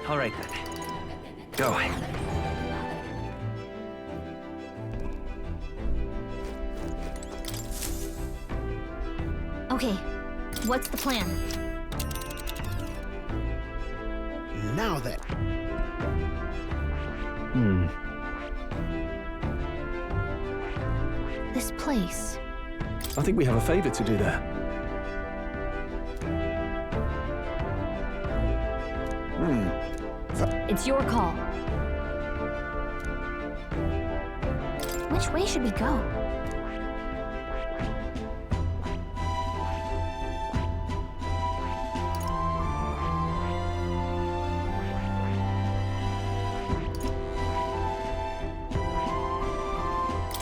All right then. Go. Okay, what's the plan? Now then. This place. I think we have a favor to do there. It's your call. Which way should we go?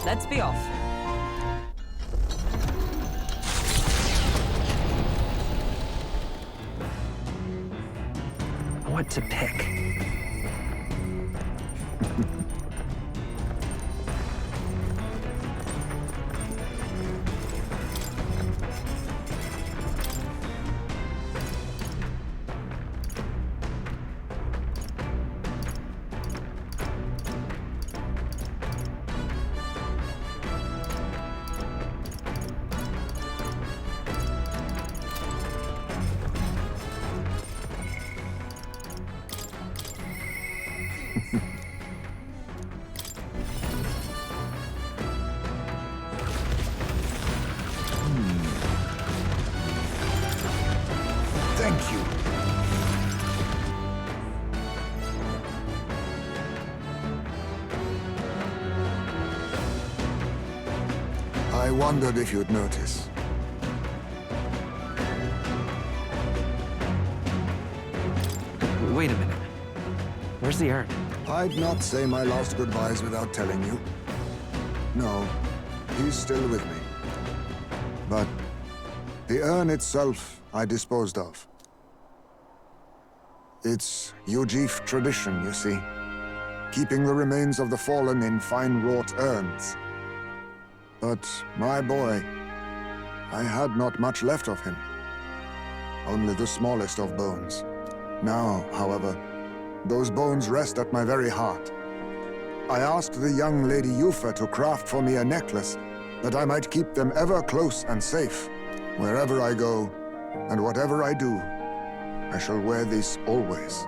Let's be off. What to pick? Thank you. I wondered if you'd notice. Wait a minute. Where's the urn? I'd not say my last goodbyes without telling you. No, he's still with me. But the urn itself I disposed of. It's Ujif tradition, you see. Keeping the remains of the fallen in fine-wrought urns. But my boy, I had not much left of him. Only the smallest of bones. Now, however, those bones rest at my very heart. I asked the young Lady Yufa to craft for me a necklace, that I might keep them ever close and safe. Wherever I go, and whatever I do, I shall wear this always.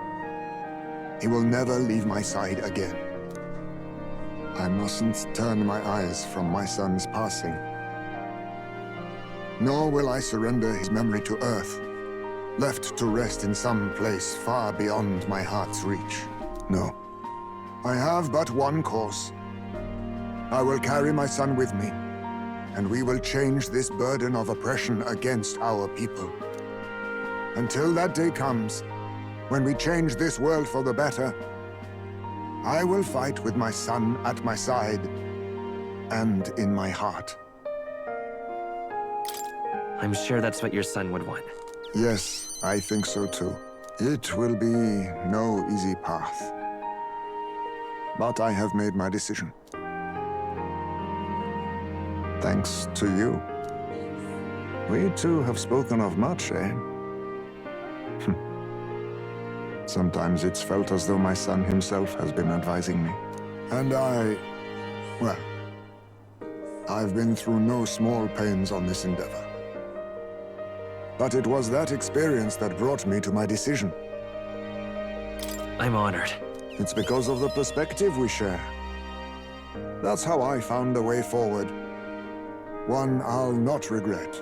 He will never leave my side again. I mustn't turn my eyes from my son's passing. Nor will I surrender his memory to Earth, left to rest in some place far beyond my heart's reach. No. I have but one course. I will carry my son with me, and we will change this burden of oppression against our people. Until that day comes, when we change this world for the better, I will fight with my son at my side and in my heart. I'm sure that's what your son would want. Yes, I think so too. It will be no easy path. But I have made my decision. Thanks to you. We two have spoken of much, eh? Sometimes it's felt as though my son himself has been advising me. And well, I've been through no small pains on this endeavor. But it was that experience that brought me to my decision. I'm honored. It's because of the perspective we share. That's how I found a way forward. One I'll not regret.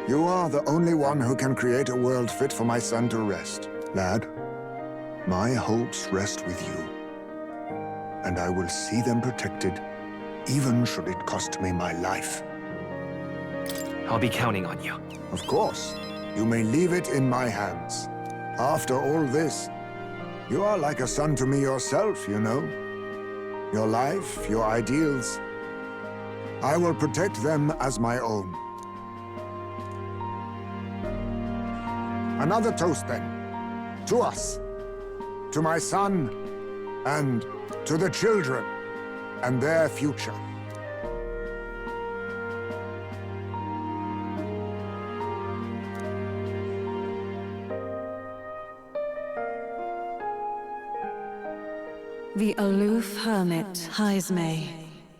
You are the only one who can create a world fit for my son to rest. Lad, my hopes rest with you. And I will see them protected, even should it cost me my life. I'll be counting on you. Of course, you may leave it in my hands. After all this, you are like a son to me yourself, you know. Your life, your ideals. I will protect them as my own. Another toast, then. To us. To my son, and to the children, and their future. The aloof hermit Haisme,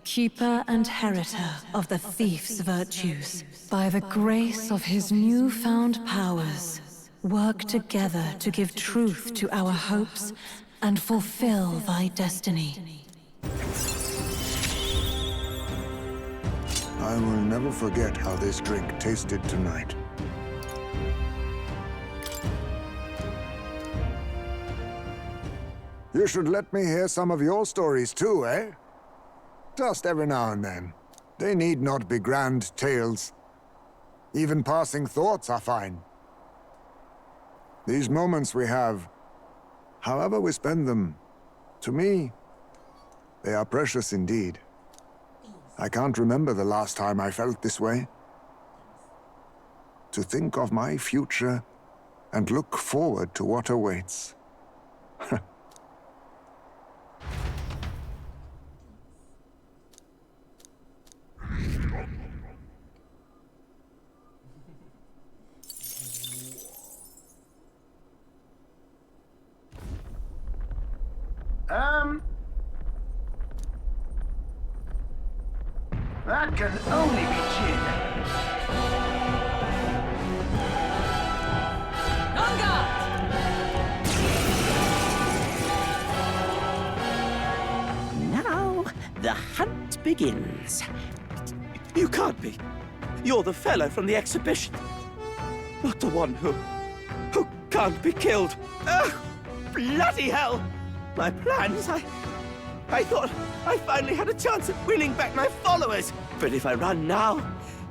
keeper and heritor of the thief's virtues, by the grace of his newfound powers, work together to give truth to our hopes and fulfill thy destiny. I will never forget how this drink tasted tonight. You should let me hear some of your stories too, eh? Just every now and then. They need not be grand tales. Even passing thoughts are fine. These moments we have, however we spend them, to me, they are precious indeed. I can't remember the last time I felt this way. To think of my future and look forward to what awaits. That can only be gin. Now, the hunt begins. You can't be. You're the fellow from the exhibition. Not the one who can't be killed. Ugh! Bloody hell! My plans, I thought I finally had a chance at winning back my followers. But if I run now,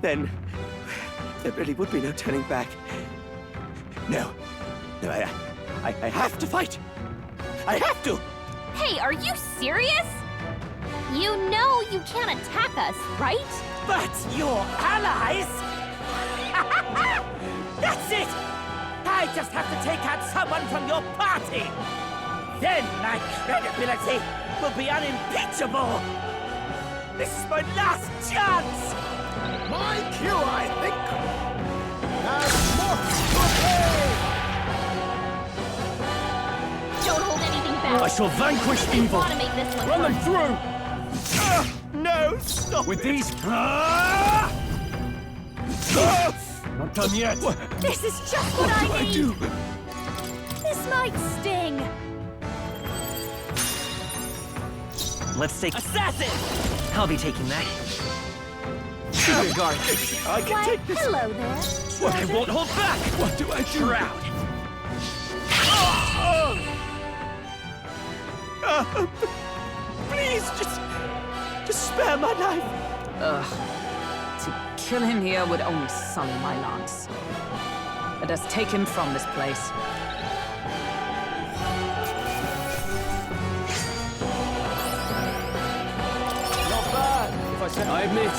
then there really would be no turning back. No, I have to fight. I have to. Hey, are you serious? You know you can't attack us, right? But your allies? That's it! I just have to take out someone from your party. Then my credibility will be unimpeachable. This is my last chance! My cue, I think. Don't hold anything back. I shall vanquish We evil. want to make this one Run them fun. through! No, stop With it. these... Not done yet. This is just what I need. do? This might sting. Let's take... Assassin! I'll be taking that. Good guard. I can Why, take this. hello there. What? I won't hold back. What do I do? Shroud! Please, just spare my life. To kill him here would only sully my lance. Let us take him from this place. Not bad. If I said... I admit,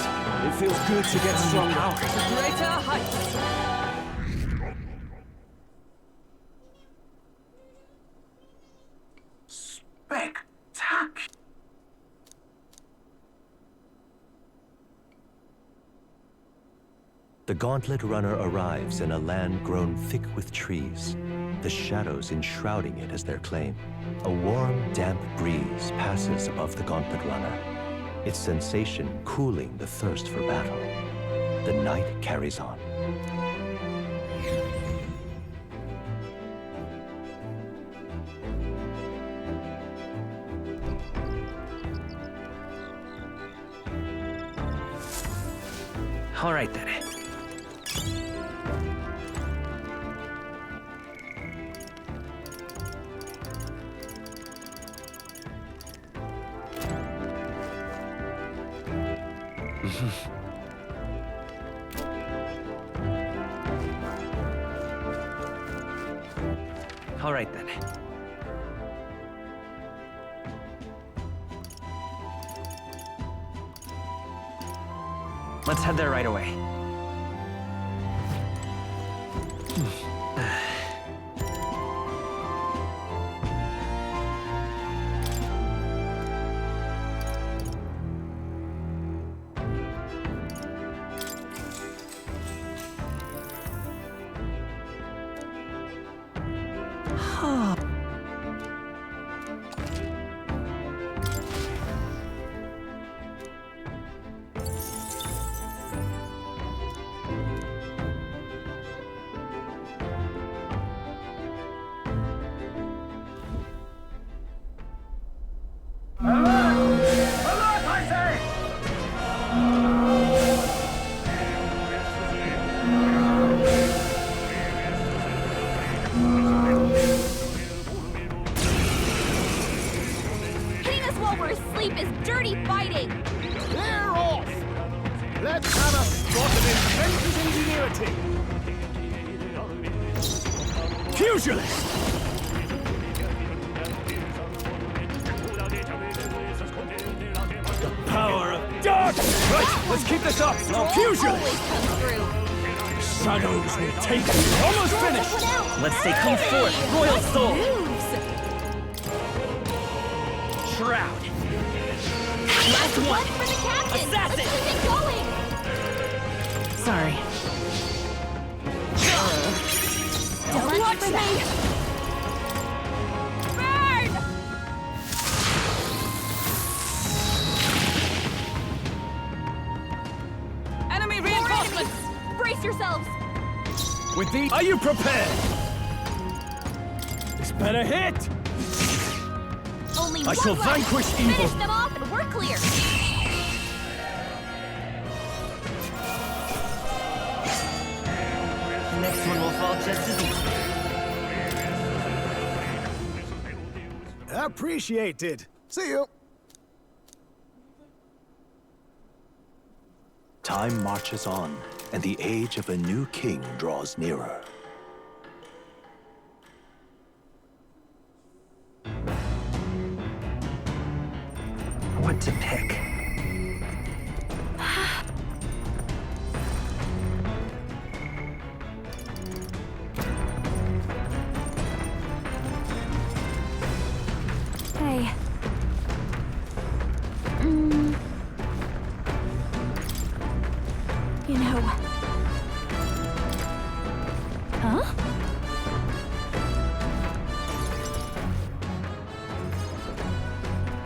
it feels good to get stronger. To greater heights! Spectacular. The Gauntlet Runner arrives in a land grown thick with trees, the shadows enshrouding it as their claim. A warm, damp breeze passes above the Gauntlet Runner, its sensation cooling the thirst for battle. The night carries on. All right, then. All right, then. Let's head there right away. dirty fighting! Clear off! Let's have a spot of inventor's ingenuity! Pugilist! The power of dark! Right, let's keep this up! Now, Always pugilist! comes through. Shadows will take you! Almost finished! Let's say come forth, royal soul! Moves! Shroud! Last one! For the captain! Assassin! Let's keep it going! Sorry. Don't watch me! Burn! Enemy More reinforcements! enemies! Brace yourselves! With these, are you prepared? This better hit! Only I one shall left. vanquish evil. Finish them off and we're clear! Next one will fall just as easy. Appreciated. See you. Time marches on, and the age of a new king draws nearer. What to pick? Hey. You know... Huh?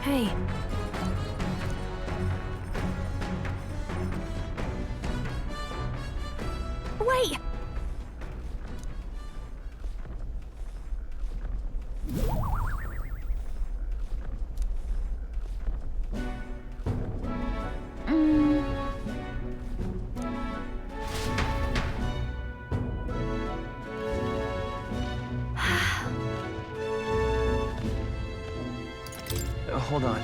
Hey. Wait! Hold on.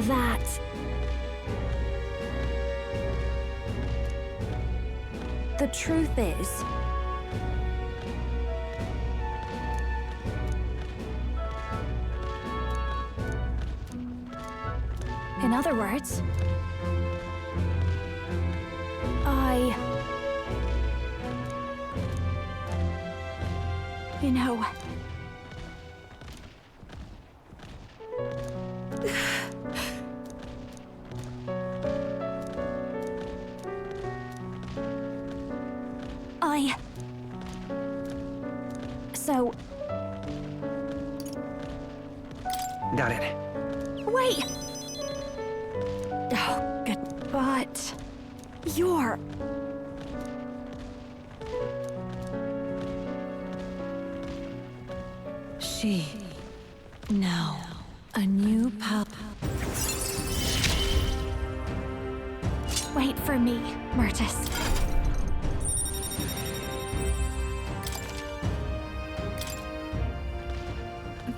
That... The truth is... In other words... You know... So... Got it. Wait! Oh, good. But... You're... She... Now, a new power... Wait for me, Myrtis.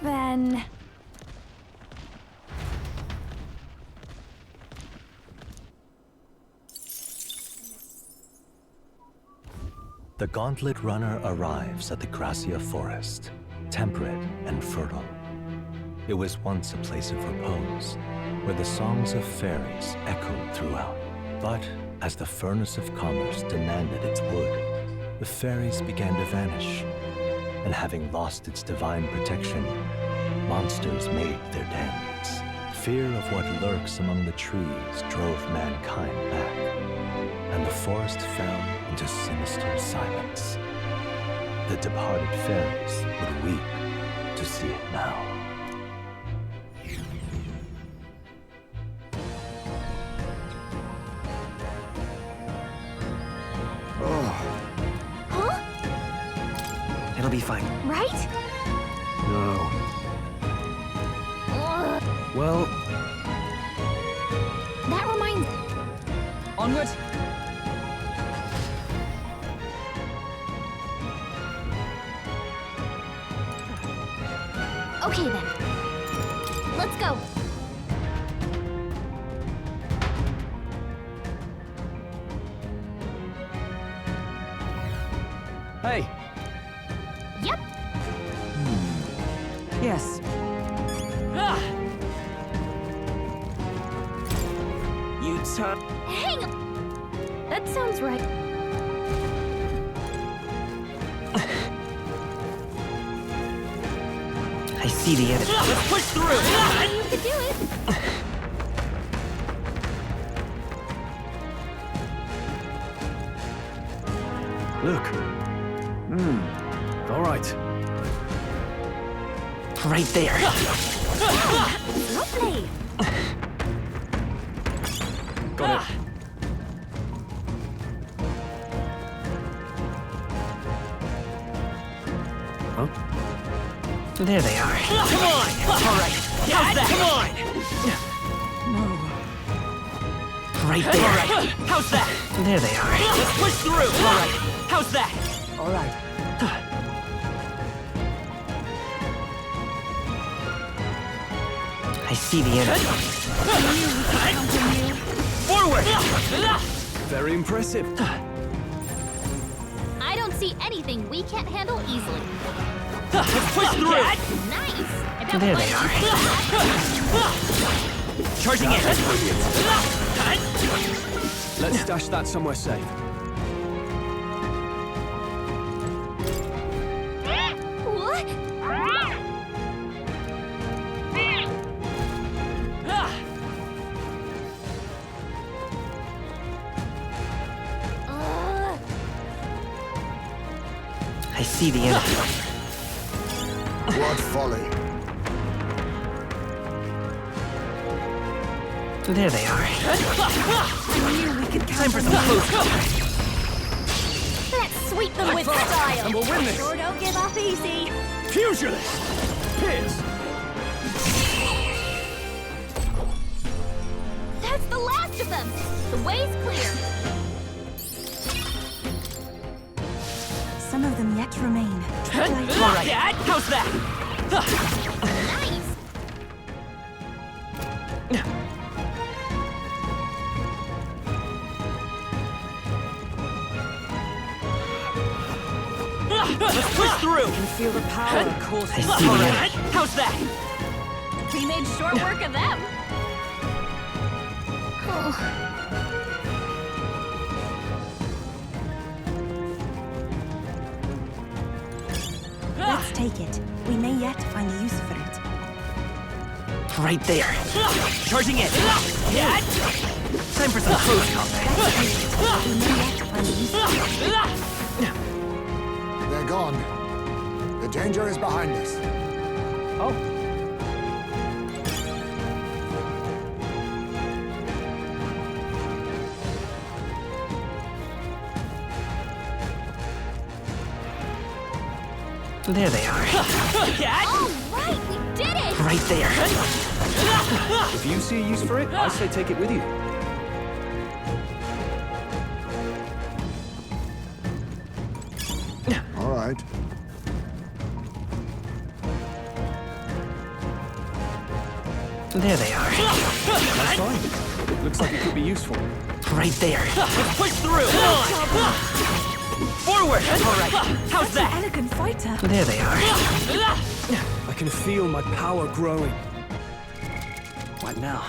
Then... The Gauntlet Runner arrives at the Gracia Forest, temperate and fertile. It was once a place of repose, where the songs of fairies echoed throughout. But as the furnace of commerce demanded its wood, the fairies began to vanish. And having lost its divine protection, monsters made their dens. Fear of what lurks among the trees drove mankind back, and the forest fell into sinister silence. The departed fairies would weep to see it now. Huh? It'll be fine. Right? No. Ugh. Well, That reminds... Onward! Okay then. Let's go. Hey, Yep. Yes. You turn. Hang on. That sounds right. I see the enemy. Let's push through! You could do it. look. All right. Right there. Lovely. Got it. Huh? There they are. Come on! All right. How's that? Come on! No. Right there. All right. How's that? There they are. Let's push through. All right. How's that? All right. I see the enemy. Forward! Very impressive. I don't see anything we can't handle easily. Let's push through. Nice. There they are. Charging in. Let's stash that somewhere safe. What? I see the enemy. What folly. There they are. Time for some close combat. Let's sweep them with style. And we'll win this. Sure don't give up easy. Pugilist! Pierce! That's the last of them. The way's clear. Some of them yet remain. All right. How's that? Nice. Let's push through. I can feel the power coursing. I see the enemy. How's that? We made short work of them. Oh. Let's take it. We may yet find a use for it. Right there. Charging in. Time for some close combat. We may yet find a use for it. They're gone. The danger is behind us. Oh. There they are. All right, we did it. Right there. If you see a use for it, I say take it with you. All right. There they are. That's fine. Looks like it could be useful. Right there. Let's push through. Forward. All right. How's that? Elegant fighter. There they are. I can feel my power growing. What now?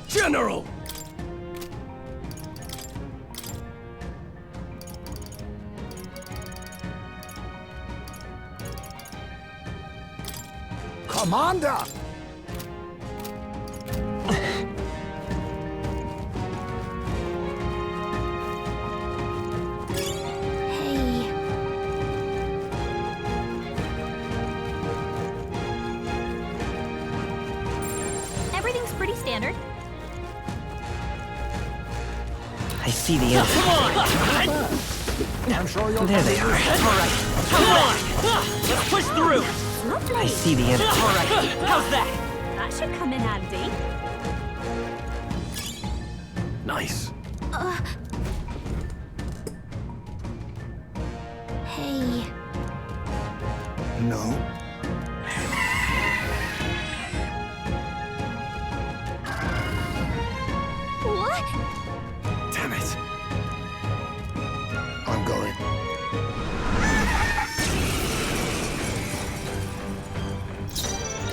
General! Commander! Hey. Everything's pretty standard. I see the enemy. I'm sure you'll There they are. All right. Come on. Let's push through. Lovely. I see the enemy. All right. How's that? That should come in handy. Nice. Hey. No. What? Damn it. I'm going.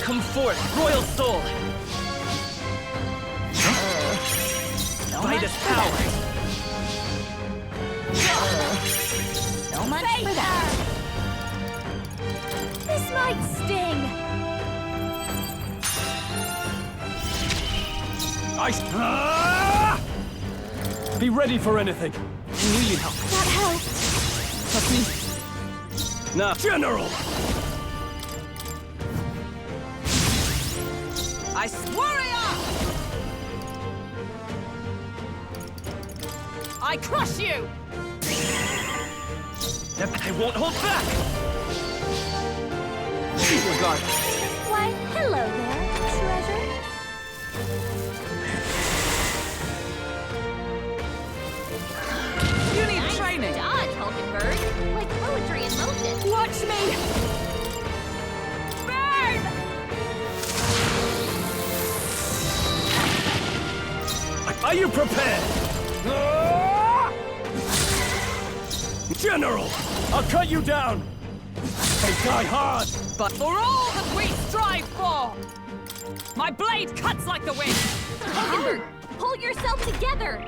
Come forth, royal soul! By this power! So much for that. This might sting. Be ready for anything. I knew you'd help. That helped. Trust me. Now, General! Warrior! I crush you! I won't hold back! Regard. Why, hello there, treasure. You need Nice training. dodge, Hulkenberg. Like poetry in motion. Watch me! Burn! Are you prepared? General! I'll cut you down! And die hard! But for all that we strive for! My blade cuts like the wind! Hulkenberg, pull yourself together.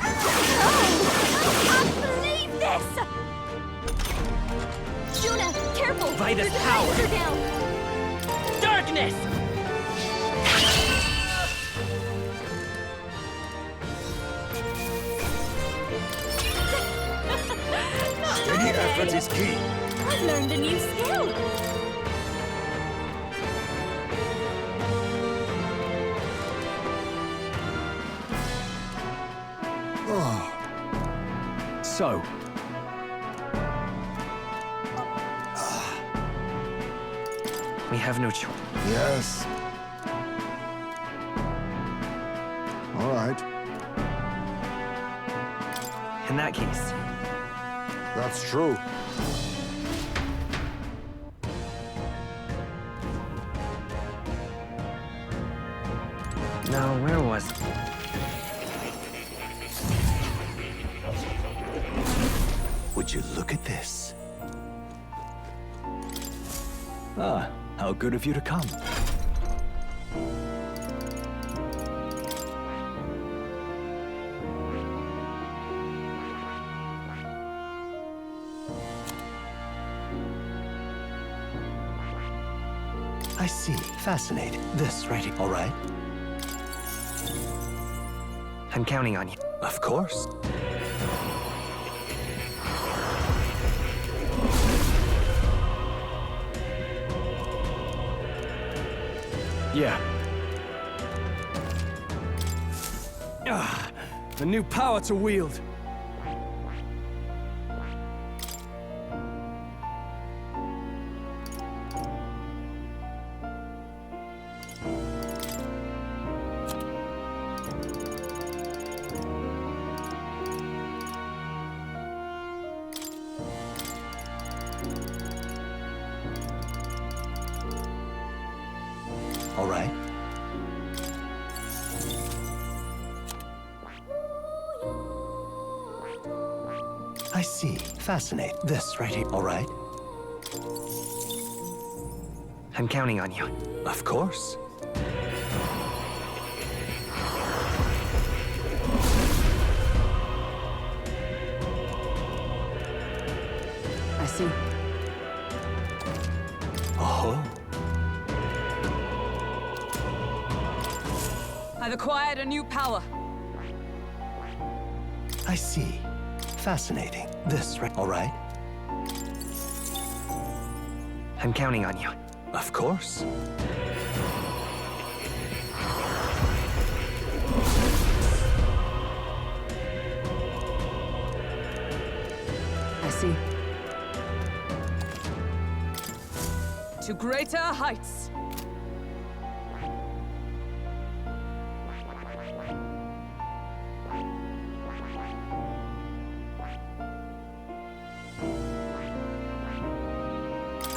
I can't believe this! Juna, careful! By this There's a power. monster down. Darkness! Steady effort is key. I've learned a new skill. Oh, So, We have no choice. yes. All right. In that case, That's true. now where was it? Would you look at this? Ah, how good of you to come. I see. Fascinating. This right here. All right. I'm counting on you. Of course. yeah. A new power to wield. All right. I see. Fascinating. This right here. All right. I'm counting on you. Of course. I see. Oh. I've acquired a new power. I see. Fascinating. This right. All right. I'm counting on you. Of course. I see. To greater heights.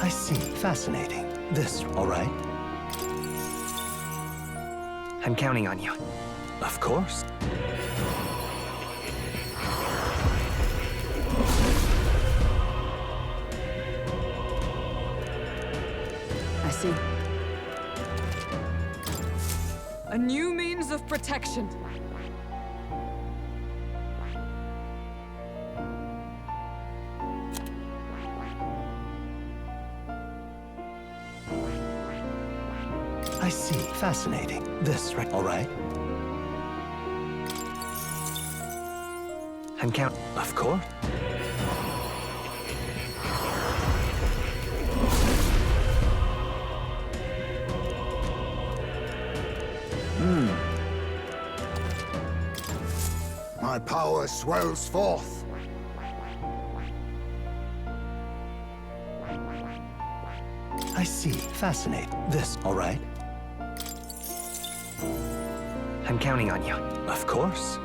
I see. Fascinating. This, all right? I'm counting on you. Of course. I see. A new means of protection. I see. Fascinating. This, right? All right? I'm counting. Of course. My power swells forth. I see. Fascinating. This, all right? I'm counting on you. Of course.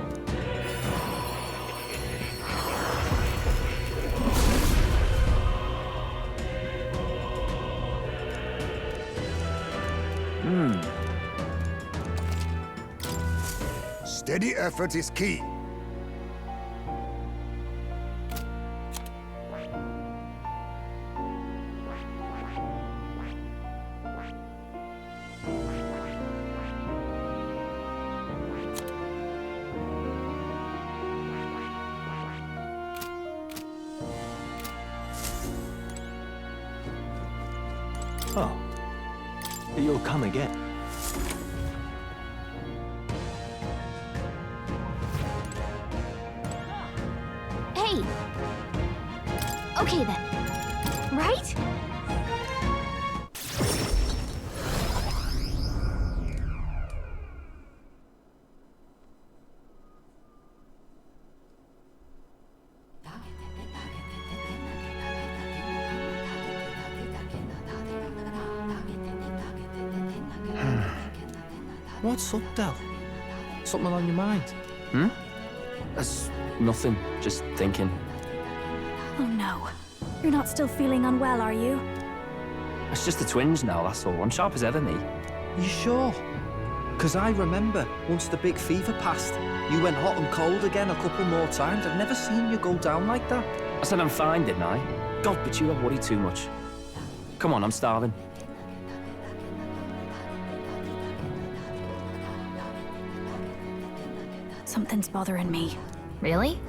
Steady effort is key. Oh. You'll come again. Hey! Okay then. Right? What's up, Del? Something on your mind? That's nothing. Just thinking. Oh no. You're not still feeling unwell, are you? It's just the twinge now, that's all. I'm sharp as ever, me. You sure? Because I remember, once the big fever passed, you went hot and cold again a couple more times. I've never seen you go down like that. I said I'm fine, didn't I? God, but you don't worry too much. Come on, I'm starving. Something's bothering me. Really?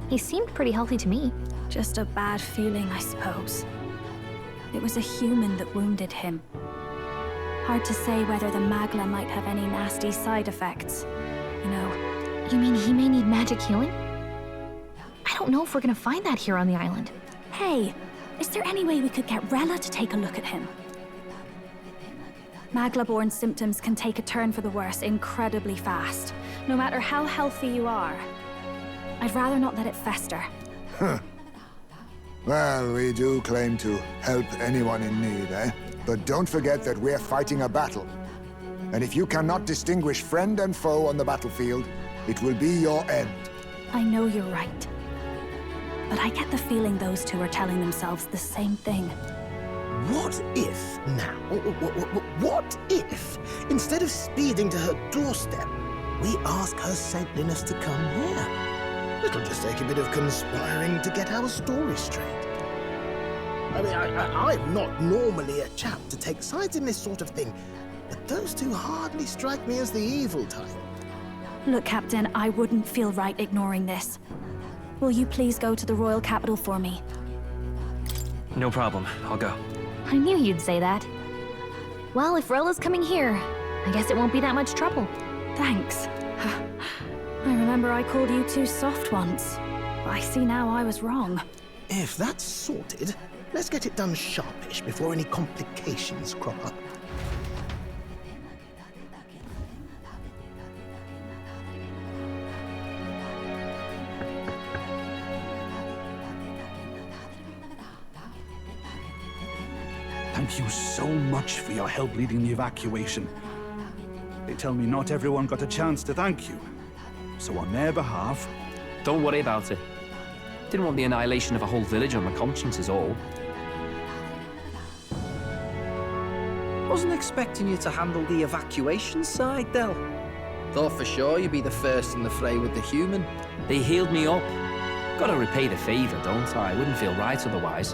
He seemed pretty healthy to me. Just a bad feeling, I suppose. It was a human that wounded him. Hard to say whether the magla might have any nasty side effects. You know. You mean he may need magic healing? I don't know if we're gonna find that here on the island. Hey, is there any way we could get Rella to take a look at him? Magla-borne symptoms can take a turn for the worse incredibly fast, no matter how healthy you are. I'd rather not let it fester. Well, we do claim to help anyone in need, eh? But don't forget that we're fighting a battle. And if you cannot distinguish friend and foe on the battlefield, it will be your end. I know you're right. But I get the feeling those two are telling themselves the same thing. What if, now, what if, instead of speeding to her doorstep, we ask her saintliness to come here? It'll just take a bit of conspiring to get our story straight. I mean, I'm not normally a chap to take sides in this sort of thing, but those two hardly strike me as the evil type. Look, Captain, I wouldn't feel right ignoring this. Will you please go to the royal capital for me? No problem. I'll go. I knew you'd say that. Well, if Rella's coming here, I guess it won't be that much trouble. Thanks. I remember I called you too soft once. But I see now I was wrong. If that's sorted, let's get it done sharpish before any complications crop up. Thank you so much for your help leading the evacuation. They tell me not everyone got a chance to thank you. So on their behalf... Don't worry about it. Didn't want the annihilation of a whole village on my conscience is all. Wasn't expecting you to handle the evacuation side, Del. Thought for sure you'd be the first in the fray with the human. They healed me up. Gotta repay the favor, don't I? Wouldn't feel right otherwise.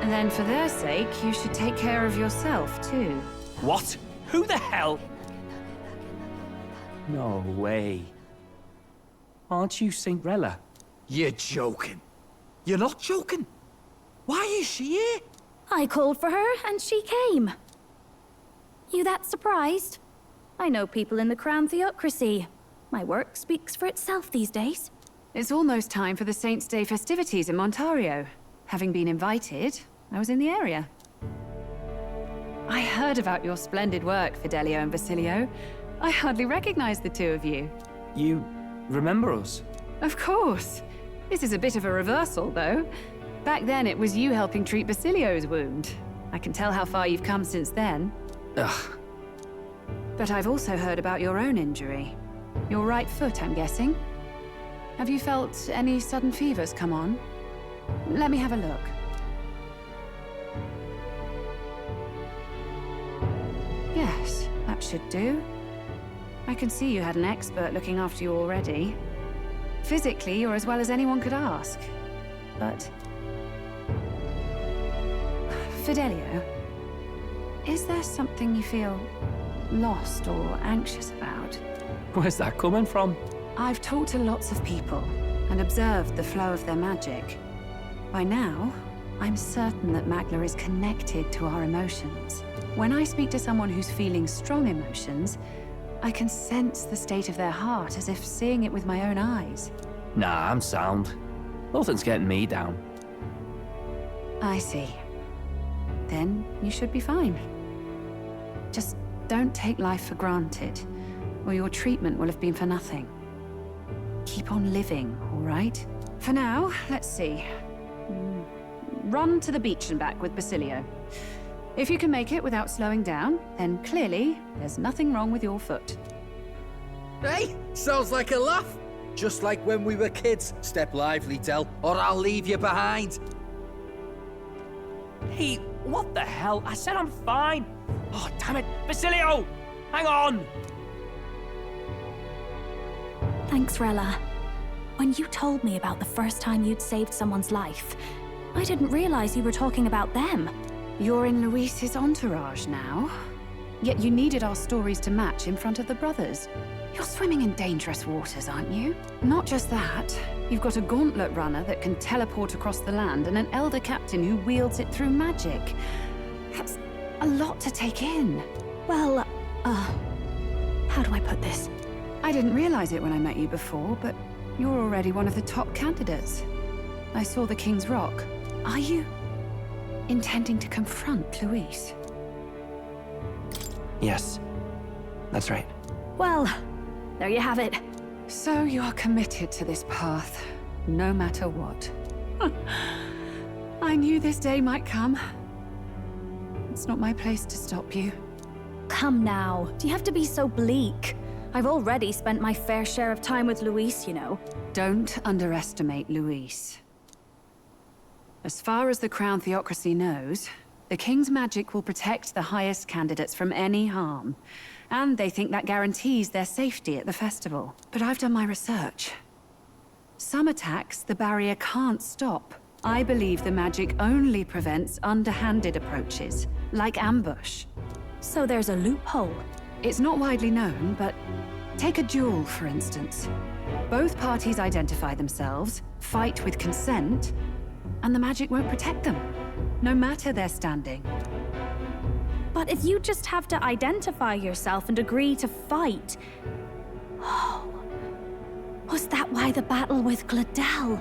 And then for their sake, you should take care of yourself, too. What? Who the hell? No way. Aren't you Saint Rella? You're joking. You're not joking. Why is she here? I called for her, and she came. You that surprised? I know people in the Crown Theocracy. My work speaks for itself these days. It's almost time for the Saints' Day festivities in Montario. Having been invited, I was in the area. I heard about your splendid work, Fidelio and Basilio. I hardly recognized the two of you. You remember us? Of course. This is a bit of a reversal, though. Back then, it was you helping treat Basilio's wound. I can tell how far you've come since then. Ugh. But I've also heard about your own injury. Your right foot, I'm guessing. Have you felt any sudden fevers come on? Let me have a look. Yes, that should do. I can see you had an expert looking after you already. Physically, you're as well as anyone could ask. But... Fidelio, is there something you feel lost or anxious about? Where's that coming from? I've talked to lots of people and observed the flow of their magic. By now, I'm certain that Magla is connected to our emotions. When I speak to someone who's feeling strong emotions, I can sense the state of their heart as if seeing it with my own eyes. Nah, I'm sound. Nothing's getting me down. I see. Then you should be fine. Just don't take life for granted, or your treatment will have been for nothing. Keep on living, all right? For now, let's see. Run to the beach and back with Basilio. If you can make it without slowing down, then clearly there's nothing wrong with your foot. Hey, sounds like a laugh. Just like when we were kids. Step lively, Del, or I'll leave you behind. Hey, what the hell? I said I'm fine. Oh, damn it. Basilio! Hang on! Thanks, Rella. When you told me about the first time you'd saved someone's life, I didn't realize you were talking about them. You're in Luis's entourage now. Yet you needed our stories to match in front of the brothers. You're swimming in dangerous waters, aren't you? Not just that, you've got a gauntlet runner that can teleport across the land and an Elder captain who wields it through magic. That's a lot to take in. Well, how do I put this? I didn't realize it when I met you before, but you're already one of the top candidates. I saw the King's Rock. Are you intending to confront Luis? Yes, that's right. Well, there you have it. So you are committed to this path, no matter what. I knew this day might come. It's not my place to stop you. Come now, do you have to be so bleak? I've already spent my fair share of time with Luis, you know. Don't underestimate Luis. As far as the Crown Theocracy knows, the King's magic will protect the highest candidates from any harm. And they think that guarantees their safety at the festival. But I've done my research. Some attacks the barrier can't stop. I believe the magic only prevents underhanded approaches, like ambush. So there's a loophole. It's not widely known, but take a duel, for instance. Both parties identify themselves, fight with consent, and the magic won't protect them, no matter their standing. But if you just have to identify yourself and agree to fight... Oh, was that why the battle with Gladel?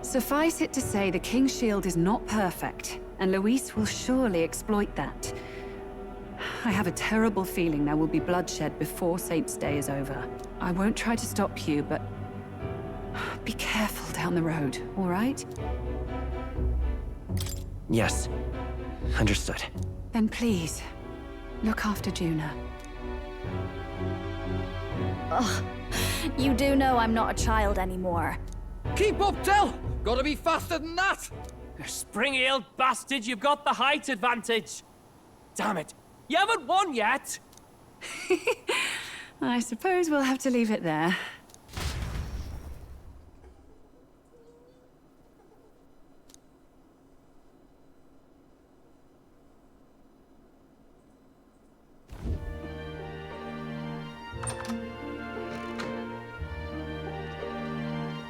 Suffice it to say, the King's Shield is not perfect, and Luis will surely exploit that. I have a terrible feeling there will be bloodshed before Saint's Day is over. I won't try to stop you, but be careful down the road, all right? Yes, understood. Then please, look after Juna. Ugh, you do know I'm not a child anymore. Keep up, Del! Gotta be faster than that! You spring-heeled bastard, you've got the height advantage! Damn it, You haven't won yet! I suppose we'll have to leave it there.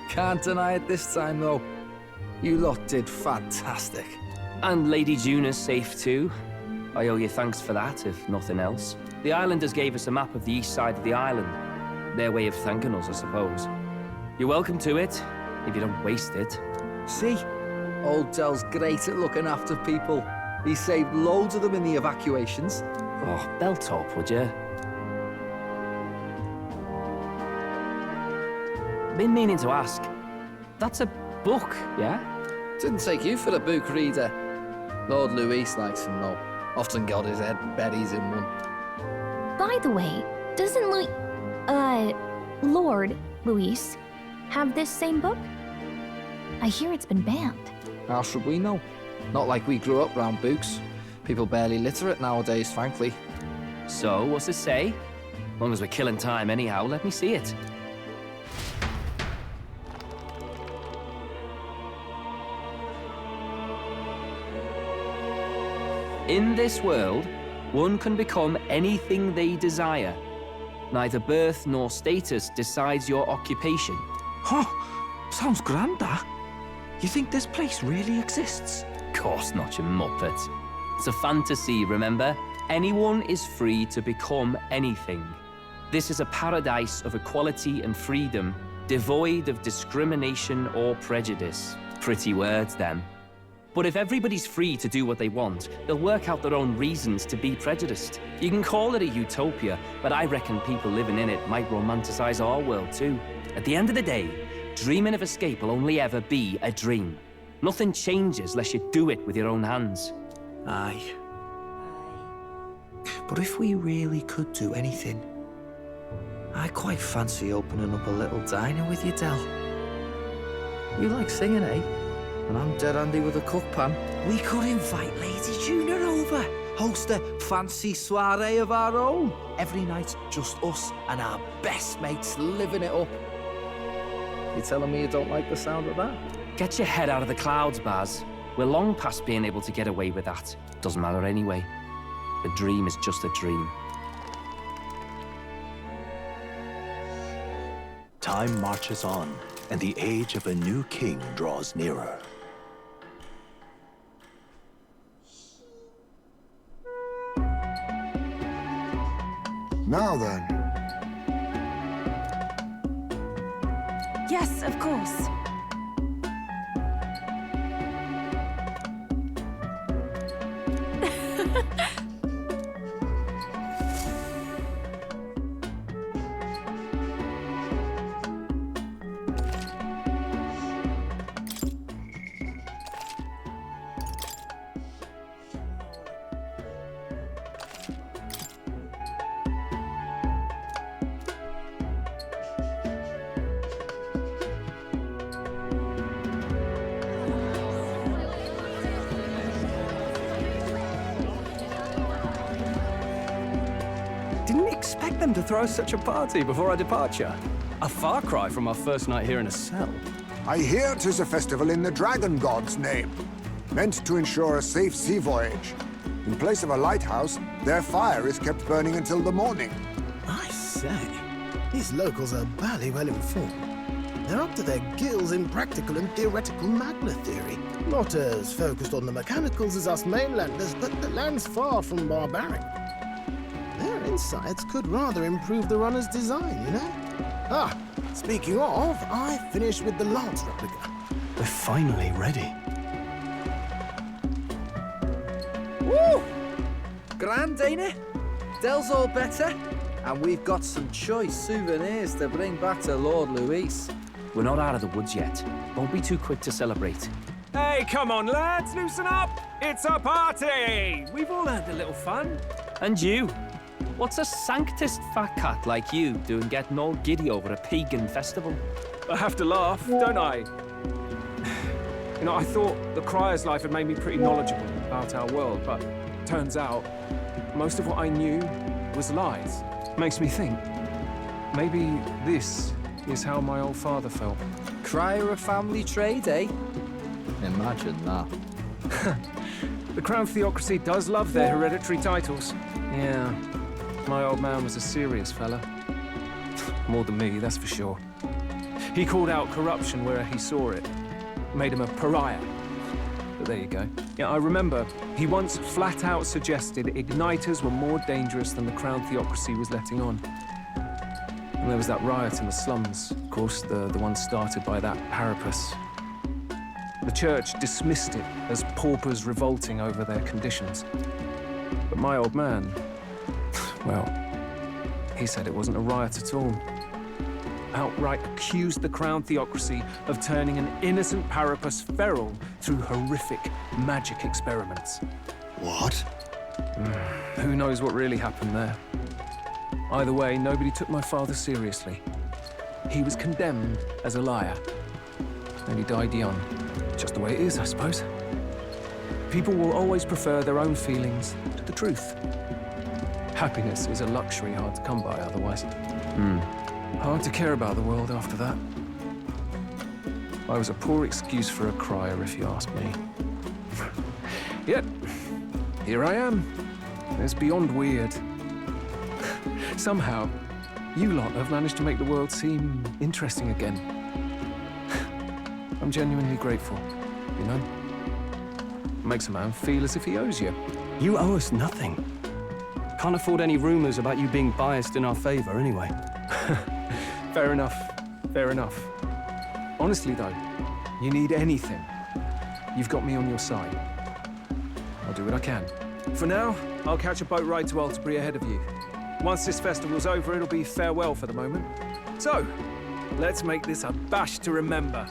Can't deny it this time, though. You lot did fantastic. And Lady Juna's safe too. I owe you thanks for that, if nothing else. The islanders gave us a map of the east side of the island. Their way of thanking us, I suppose. You're welcome to it, if you don't waste it. See? Old Dell's great at looking after people. He saved loads of them in the evacuations. Oh, belt up, would you? Been meaning to ask. That's a book, yeah? Didn't take you for a book reader. Lord Luis likes them, though. Often got his head buried in one. By the way, doesn't Lord Luis have this same book? I hear it's been banned. How should we know? Not like we grew up round books. People barely literate nowadays, frankly. So, what's it say? As long as we're killing time anyhow, let me see it. In this world, one can become anything they desire. Neither birth nor status decides your occupation. Huh? Sounds grand, that. You think this place really exists? Of course not, you muppet. It's a fantasy, remember? Anyone is free to become anything. This is a paradise of equality and freedom, devoid of discrimination or prejudice. Pretty words, them. But if everybody's free to do what they want, they'll work out their own reasons to be prejudiced. You can call it a utopia, but I reckon people living in it might romanticize our world too. At the end of the day, dreaming of escape will only ever be a dream. Nothing changes unless you do it with your own hands. Aye. But if we really could do anything, I quite fancy opening up a little diner with you, Del. You like singing, eh? And I'm dead handy with a cook pan. We could invite Lady Juna over. Host a fancy soiree of our own. Every night, just us and our best mates living it up. You telling me you don't like the sound of that? Get your head out of the clouds, Baz. We're long past being able to get away with that. Doesn't matter anyway. A dream is just a dream. Time marches on, and the age of a new king draws nearer. Now then. Yes, of course. Didn't expect them to throw such a party before our departure. A far cry from our first night here in a cell. I hear 'tis a festival in the dragon god's name, meant to ensure a safe sea voyage. In place of a lighthouse, their fire is kept burning until the morning. I say, these locals are bally well informed. They're up to their gills in practical and theoretical magna theory. Not as focused on the mechanicals as us mainlanders, but the land's far from barbaric. Their insights could rather improve the runner's design, you know? Ah, speaking of, I finished with the lance replica. We're finally ready. Woo! Grand, ain't it? Del's all better, and we've got some choice souvenirs to bring back to Lord Luis. We're not out of the woods yet. Don't be too quick to celebrate. Hey, come on, lads, loosen up! It's a party! We've all had a little fun. And you? What's a sanctist fat cat like you doing getting all giddy over a pagan festival? I have to laugh, don't I? You know, I thought the Crier's life had made me pretty knowledgeable about our world, but turns out most of what I knew was lies. Makes me think, maybe this is how my old father felt. Crier of family trade, eh? Imagine that. The Crown Theocracy does love their hereditary titles. Yeah, my old man was a serious fella. More than me, that's for sure. He called out corruption where he saw it. Made him a pariah. But there you go. Yeah, I remember he once flat out suggested igniters were more dangerous than the Crown Theocracy was letting on. And there was that riot in the slums, of course, the one started by that Harapus. The church dismissed it as paupers revolting over their conditions. But my old man, well, he said it wasn't a riot at all. Outright accused the Crown Theocracy of turning an innocent Harapus feral through horrific magic experiments. What? Who knows what really happened there? Either way, nobody took my father seriously. He was condemned as a liar, and he died young. Just the way it is, I suppose. People will always prefer their own feelings to the truth. Happiness is a luxury hard to come by otherwise. Hard to care about the world after that. I was a poor excuse for a crier, if you ask me. Yet, here I am. It's beyond weird. Somehow, you lot have managed to make the world seem interesting again. I'm genuinely grateful, you know? Makes a man feel as if he owes you. You owe us nothing. Can't afford any rumors about you being biased in our favor, anyway. Fair enough. Fair enough. Honestly, though, you need anything, you've got me on your side. I'll do what I can. For now, I'll catch a boat ride to Altabury ahead of you. Once this festival's over, it'll be farewell for the moment. So, let's make this a bash to remember.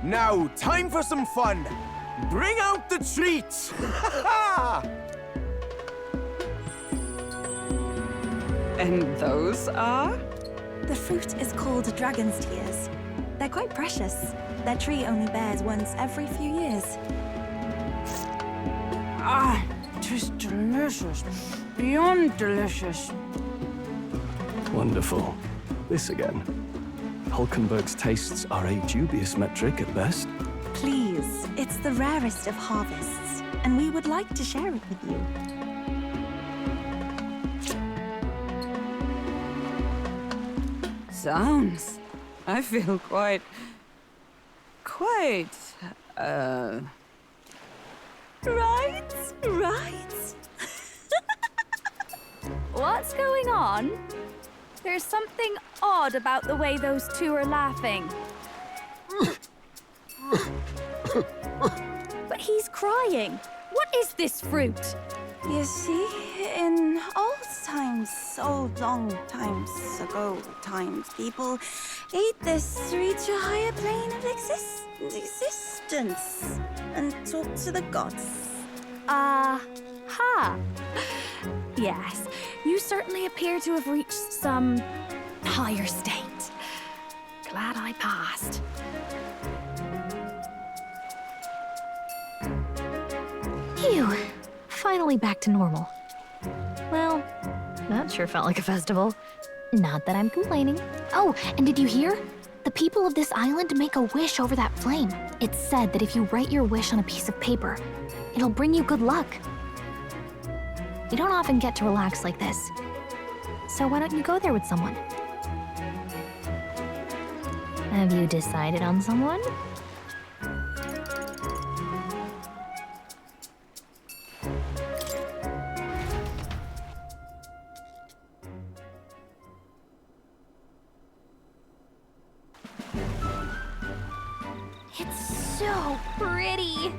Now, time for some fun. Bring out the treats! And those are? The fruit is called dragon's tears. They're quite precious. Their tree only bears once every few years. Ah, tis delicious. Beyond delicious. Wonderful. This again. Hulkenberg's tastes are a dubious metric at best. Please, it's the rarest of harvests, and we would like to share it with you. Sounds. I feel quite... Right? What's going on? There's something odd about the way those two are laughing. But he's crying. What is this fruit? You see, in old long times ago, people ate this to reach a higher plane of existence and talk to the gods. Ha! Yes, you certainly appear to have reached some higher state. Glad I passed. Phew. Finally back to normal. Well, that sure felt like a festival. Not that I'm complaining. Oh, and did you hear? The people of this island make a wish over that flame. It's said that if you write your wish on a piece of paper, it'll bring you good luck. You don't often get to relax like this. So why don't you go there with someone? Have you decided on someone? It's so pretty.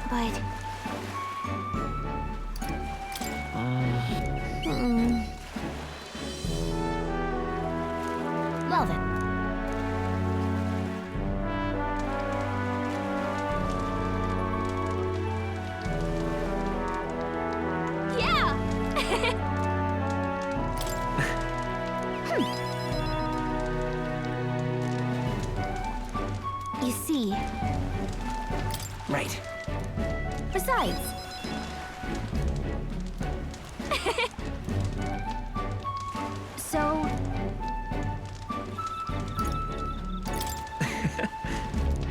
But... Well then. Yeah! Besides... So...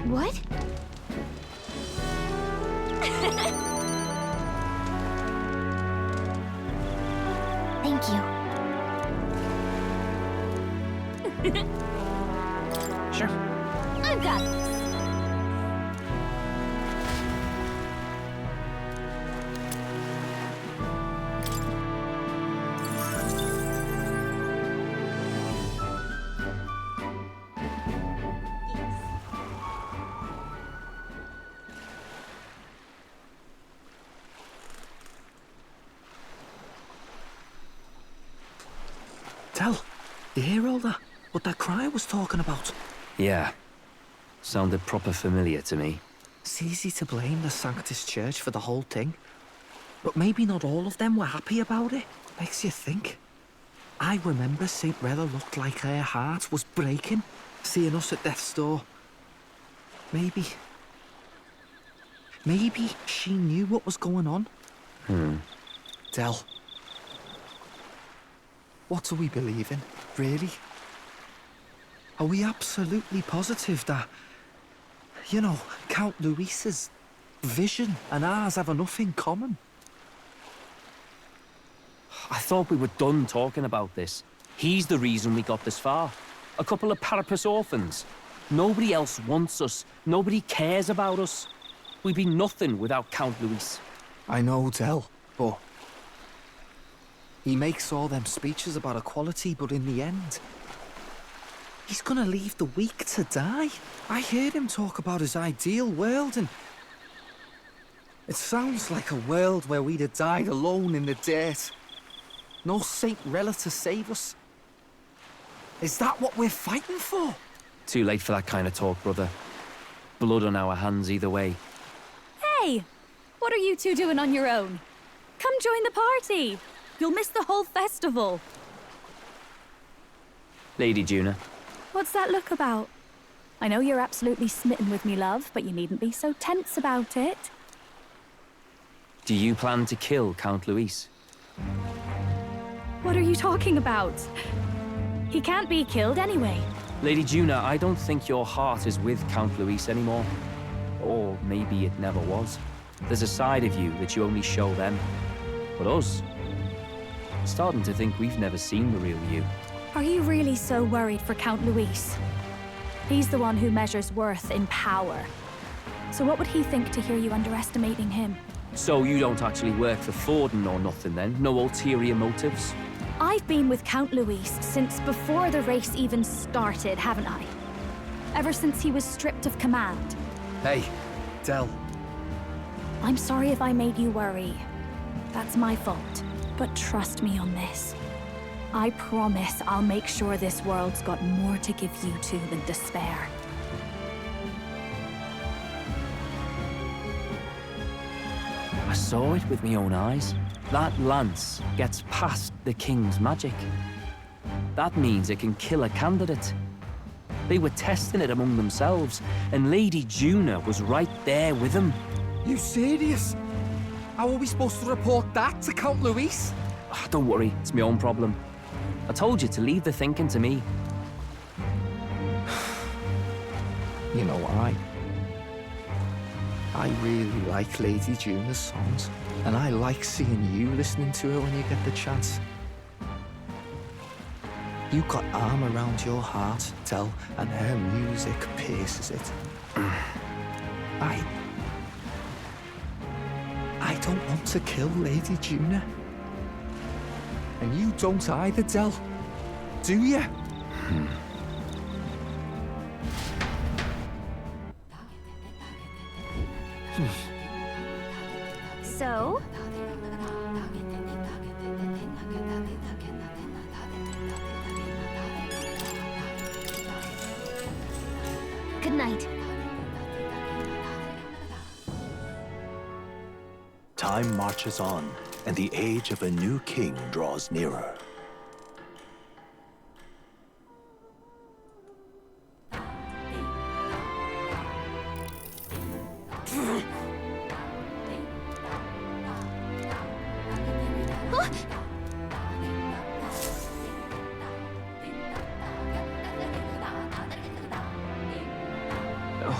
What? Thank you. Sure. I've got this. Tell, you hear all that? What that cry was talking about? Yeah. Sounded proper familiar to me. It's easy to blame the Sanctus Church for the whole thing. But maybe not all of them were happy about it. Makes you think. I remember St. Rella looked like her heart was breaking, seeing us at death's door. Maybe she knew what was going on. Del. What do we believe in, really? Are we absolutely positive that, you know, Count Luis's vision and ours have enough in common? I thought we were done talking about this. He's the reason we got this far. A couple of parapus orphans. Nobody else wants us. Nobody cares about us. We'd be nothing without Count Luis. I know, Del, but... he makes all them speeches about equality, but in the end... he's gonna leave the weak to die. I heard him talk about his ideal world, and... it sounds like a world where we'd have died alone in the dirt. No Saint Rella to save us. Is that what we're fighting for? Too late for that kind of talk, brother. Blood on our hands either way. Hey! What are you two doing on your own? Come join the party! You'll miss the whole festival. Lady Juna. What's that look about? I know you're absolutely smitten with me, love, but you needn't be so tense about it. Do you plan to kill Count Luis? What are you talking about? He can't be killed anyway. Lady Juna, I don't think your heart is with Count Luis anymore. Or maybe it never was. There's a side of you that you only show them. But us, I'm starting to think we've never seen the real you. Are you really so worried for Count Luis? He's the one who measures worth in power. So what would he think to hear you underestimating him? So you don't actually work for Forden or nothing then? No ulterior motives? I've been with Count Luis since before the race even started, haven't I? Ever since he was stripped of command. Hey, Del. I'm sorry if I made you worry. That's my fault. But trust me on this. I promise I'll make sure this world's got more to give you two than despair. I saw it with my own eyes. That lance gets past the king's magic. That means it can kill a candidate. They were testing it among themselves, and Lady Juna was right there with them. You serious? How are we supposed to report that to Count Luis? Oh, don't worry, it's my own problem. I told you to leave the thinking to me. You know, I really like Lady Juna's songs, and I like seeing you listening to her when you get the chance. You got arm around your heart, Del, and her music pierces it. I don't want to kill Lady Juna. And you don't either, Del. Do you? So? Good night. Time marches on, and the age of a new king draws nearer.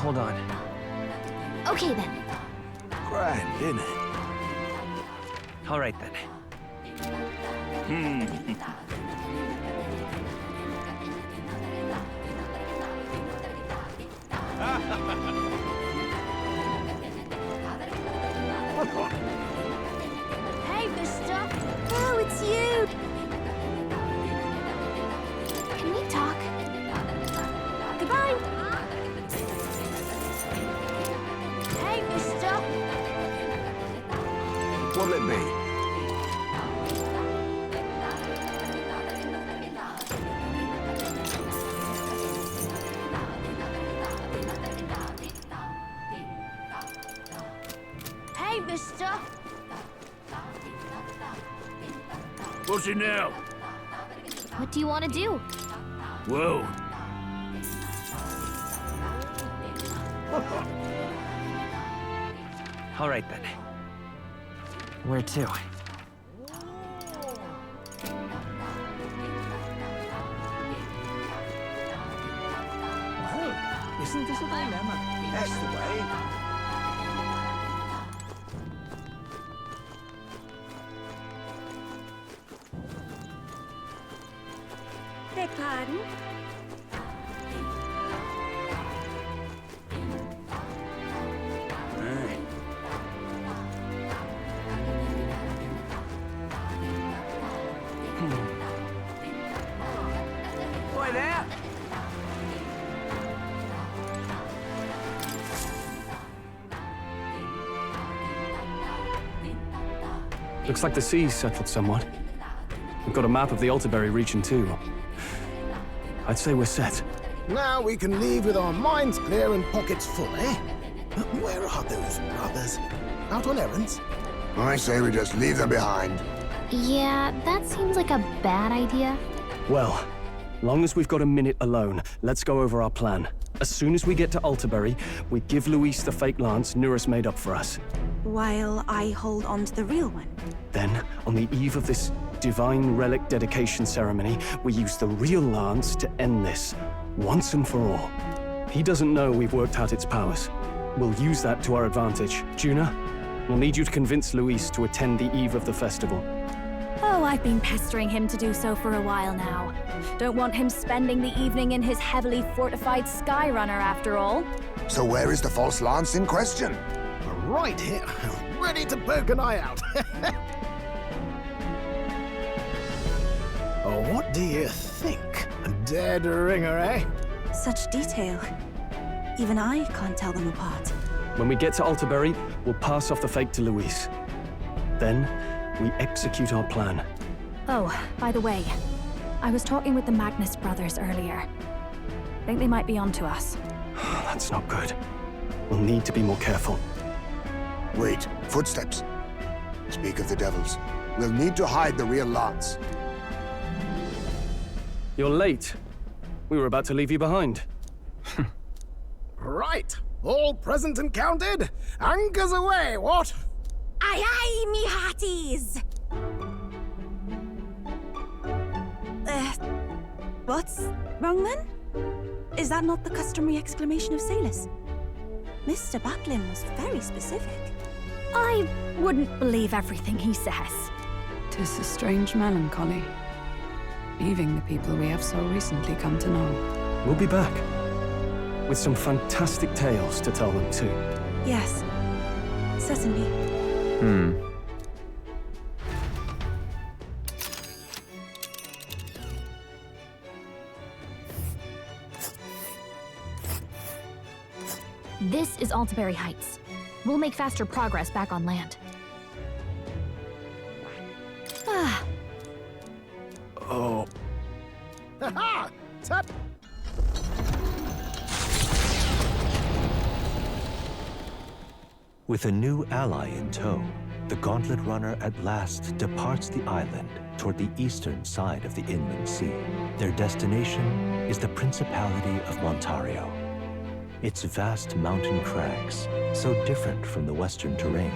hold on. Okay then. Grand, isn't it? All right then. Hey, mister! Oh, it's you! Can we talk? Goodbye! Hey, mister! What'll it be? Hey, mister! What's it now? What do you want to do? Whoa. All right then. Where to? Isn't this a dilemma? That's the way. Beg pardon? Boy, there! Looks like the sea's settled somewhat. We've got a map of the Altaberry region too. I'd say we're set. Now we can leave with our minds clear and pockets full, eh? But where are those brothers? Out on errands? I say we just leave them behind. Yeah, that seems like a bad idea. Well, long as we've got a minute alone, let's go over our plan. As soon as we get to Altaberry, we give Luis the fake lance Nuris made up for us. While I hold on to the real one. Then, on the eve of this divine relic dedication ceremony, we use the real lance to end this, once and for all. He doesn't know we've worked out its powers. We'll use that to our advantage. Juna, we'll need you to convince Luis to attend the eve of the festival. Oh, I've been pestering him to do so for a while now. Don't want him spending the evening in his heavily fortified Skyrunner after all. So where is the false lance in question? Right here, ready to poke an eye out. Oh, what do you think? A dead ringer, eh? Such detail. Even I can't tell them apart. When we get to Altaberry, we'll pass off the fake to Luis. Then, we execute our plan. Oh, by the way, I was talking with the Magnus brothers earlier. Think they might be onto us. That's not good. We'll need to be more careful. Wait, footsteps. Speak of the devils. We'll need to hide the real lance. You're late. We were about to leave you behind. Right, all present and counted? Anchors away, what? Aye, aye, me hearties! What's wrong then? Is that not the customary exclamation of sailors? Mr. Butlin was very specific. I wouldn't believe everything he says. 'Tis a strange melancholy, leaving the people we have so recently come to know. We'll be back. With some fantastic tales to tell them too. Yes, certainly. This is Altaberry Heights. We'll make faster progress back on land. Oh. Ha-ha! Tut! With a new ally in tow, the Gauntlet Runner at last departs the island toward the eastern side of the inland sea. Their destination is the Principality of Montario. Its vast mountain crags, so different from the western terrain,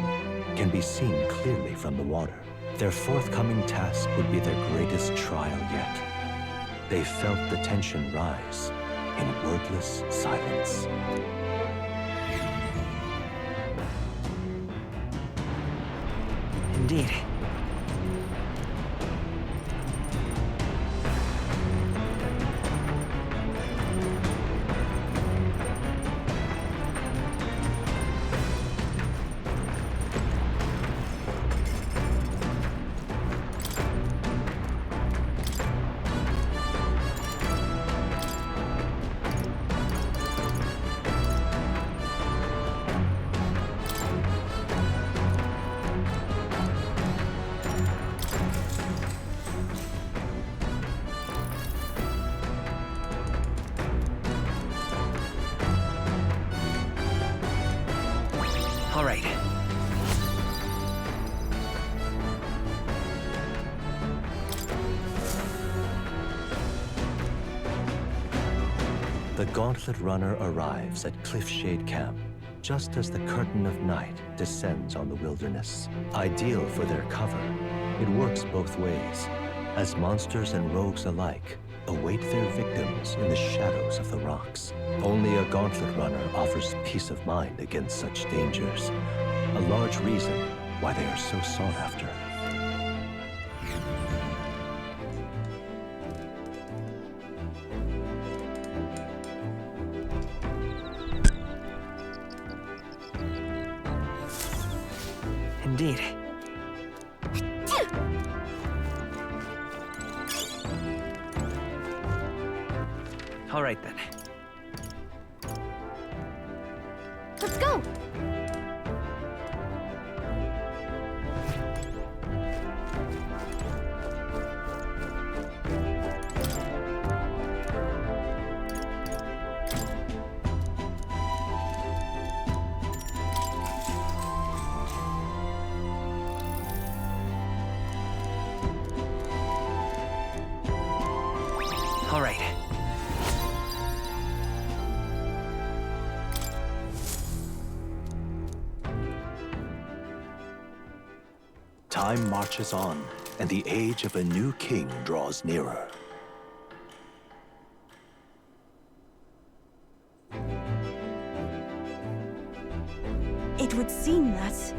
can be seen clearly from the water. Their forthcoming task would be their greatest trial yet. They felt the tension rise in wordless silence. Indeed. All right. The Gauntlet Runner arrives at Cliffshade Camp, just as the curtain of night descends on the wilderness. Ideal for their cover, it works both ways, as monsters and rogues alike await their victims in the shadows of the rocks. Only a Gauntlet Runner offers peace of mind against such dangers, a large reason why they are so sought after. Indeed. All right, then. Let's go! All right. Time marches on, and the age of a new king draws nearer. It would seem that